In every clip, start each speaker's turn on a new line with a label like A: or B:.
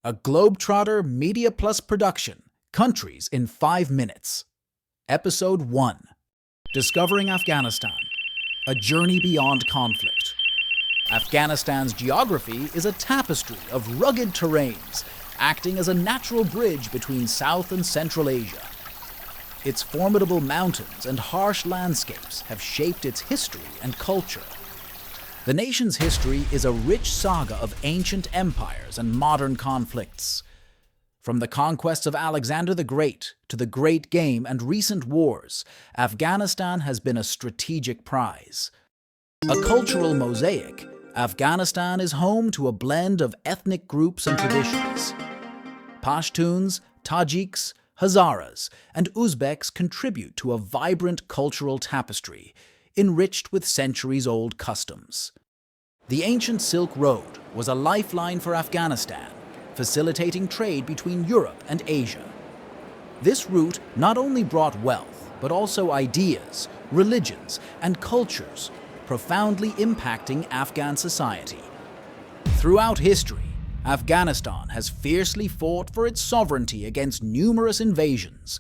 A: A GlobeTrotter Media Plus production, Countries in 5 Minutes. Episode 1. Discovering Afghanistan. A Journey Beyond Conflict. Afghanistan's geography is a tapestry of rugged terrains, acting as a natural bridge between South and Central Asia. Its formidable mountains and harsh landscapes have shaped its history and culture. The nation's history is a rich saga of ancient empires and modern conflicts. From the conquests of Alexander the Great to the Great Game and recent wars, Afghanistan has been a strategic prize. A cultural mosaic, Afghanistan is home to a blend of ethnic groups and traditions. Pashtuns, Tajiks, Hazaras, and Uzbeks contribute to a vibrant cultural tapestry, enriched with centuries-old customs. The ancient Silk Road was a lifeline for Afghanistan, facilitating trade between Europe and Asia. This route not only brought wealth, but also ideas, religions, and cultures, profoundly impacting Afghan society. Throughout history, Afghanistan has fiercely fought for its sovereignty against numerous invasions.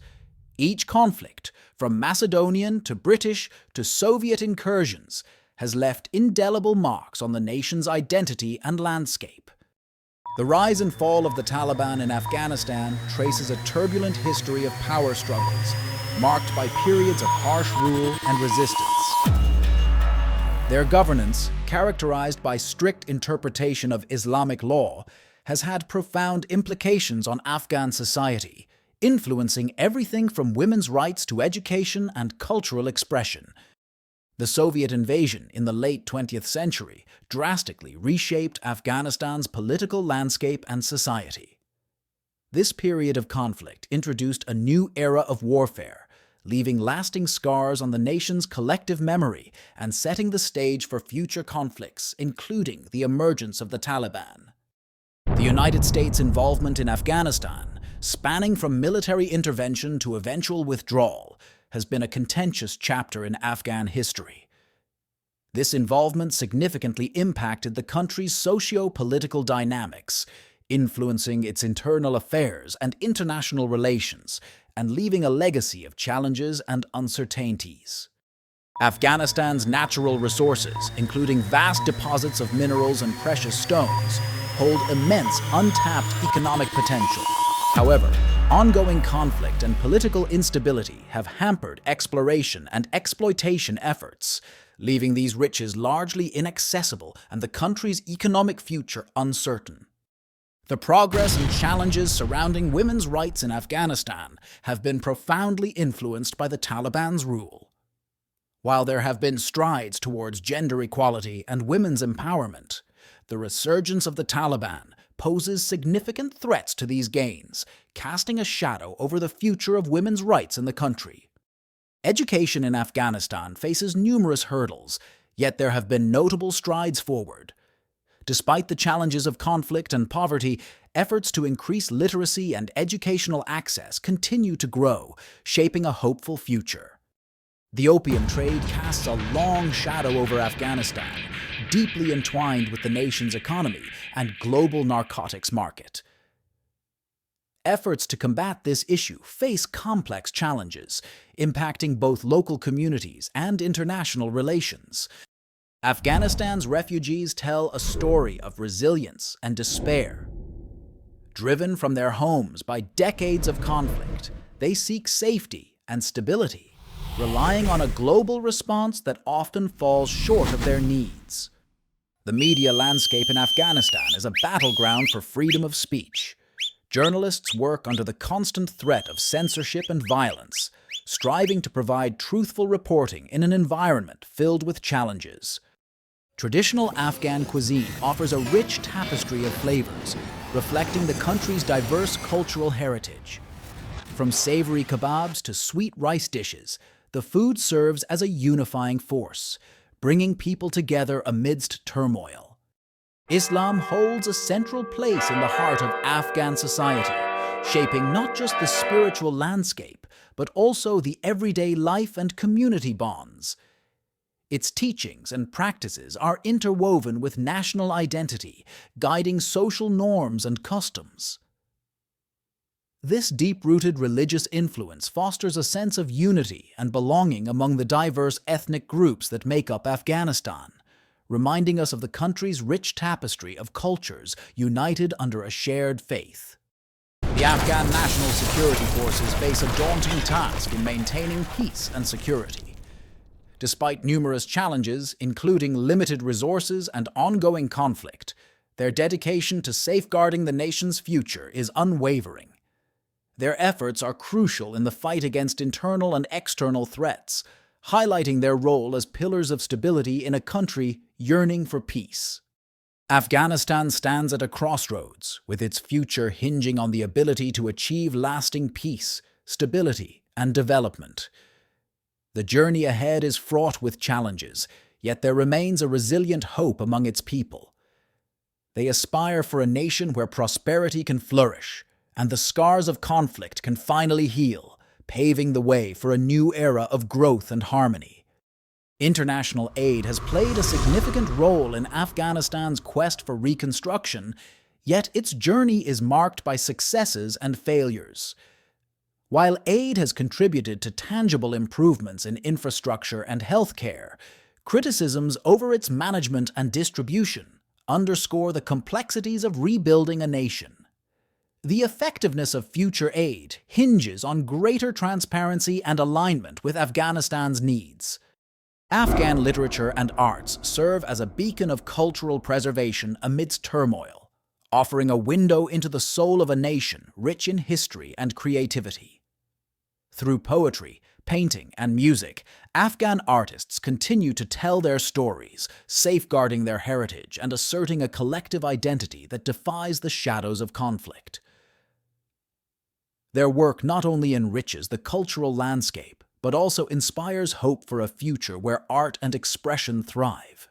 A: Each conflict, from Macedonian to British to Soviet incursions, has left indelible marks on the nation's identity and landscape. The rise and fall of the Taliban in Afghanistan traces a turbulent history of power struggles, marked by periods of harsh rule and resistance. Their governance, characterized by strict interpretation of Islamic law, has had profound implications on Afghan society, influencing everything from women's rights to education and cultural expression. The Soviet invasion in the late 20th century drastically reshaped Afghanistan's political landscape and society. This period of conflict introduced a new era of warfare, leaving lasting scars on the nation's collective memory and setting the stage for future conflicts, including the emergence of the Taliban. The United States' involvement in Afghanistan, spanning from military intervention to eventual withdrawal, has been a contentious chapter in Afghan history. This involvement significantly impacted the country's socio-political dynamics, influencing its internal affairs and international relations, and leaving a legacy of challenges and uncertainties. Afghanistan's natural resources, including vast deposits of minerals and precious stones, hold immense untapped economic potential. However, ongoing conflict and political instability have hampered exploration and exploitation efforts, leaving these riches largely inaccessible and the country's economic future uncertain. The progress and challenges surrounding women's rights in Afghanistan have been profoundly influenced by the Taliban's rule. While there have been strides towards gender equality and women's empowerment, the resurgence of the Taliban poses significant threats to these gains, casting a shadow over the future of women's rights in the country. Education in Afghanistan faces numerous hurdles, yet there have been notable strides forward. Despite the challenges of conflict and poverty, efforts to increase literacy and educational access continue to grow, shaping a hopeful future. The opium trade casts a long shadow over Afghanistan, deeply entwined with the nation's economy and global narcotics market. Efforts to combat this issue face complex challenges, impacting both local communities and international relations. Afghanistan's refugees tell a story of resilience and despair. Driven from their homes by decades of conflict, they seek safety and stability, relying on a global response that often falls short of their needs. The media landscape in Afghanistan is a battleground for freedom of speech. Journalists work under the constant threat of censorship and violence, striving to provide truthful reporting in an environment filled with challenges. Traditional Afghan cuisine offers a rich tapestry of flavors, reflecting the country's diverse cultural heritage. From savory kebabs to sweet rice dishes, the food serves as a unifying force, bringing people together amidst turmoil. Islam holds a central place in the heart of Afghan society, shaping not just the spiritual landscape, but also the everyday life and community bonds. Its teachings and practices are interwoven with national identity, guiding social norms and customs. This deep-rooted religious influence fosters a sense of unity and belonging among the diverse ethnic groups that make up Afghanistan, reminding us of the country's rich tapestry of cultures united under a shared faith. The Afghan National Security Forces face a daunting task in maintaining peace and security. Despite numerous challenges, including limited resources and ongoing conflict, their dedication to safeguarding the nation's future is unwavering. Their efforts are crucial in the fight against internal and external threats, highlighting their role as pillars of stability in a country yearning for peace. Afghanistan stands at a crossroads, with its future hinging on the ability to achieve lasting peace, stability, and development. The journey ahead is fraught with challenges, yet there remains a resilient hope among its people. They aspire for a nation where prosperity can flourish, and the scars of conflict can finally heal, paving the way for a new era of growth and harmony. International aid has played a significant role in Afghanistan's quest for reconstruction, yet its journey is marked by successes and failures. While aid has contributed to tangible improvements in infrastructure and healthcare, criticisms over its management and distribution underscore the complexities of rebuilding a nation. The effectiveness of future aid hinges on greater transparency and alignment with Afghanistan's needs. Afghan literature and arts serve as a beacon of cultural preservation amidst turmoil, offering a window into the soul of a nation rich in history and creativity. Through poetry, painting, and music, Afghan artists continue to tell their stories, safeguarding their heritage and asserting a collective identity that defies the shadows of conflict. Their work not only enriches the cultural landscape, but also inspires hope for a future where art and expression thrive.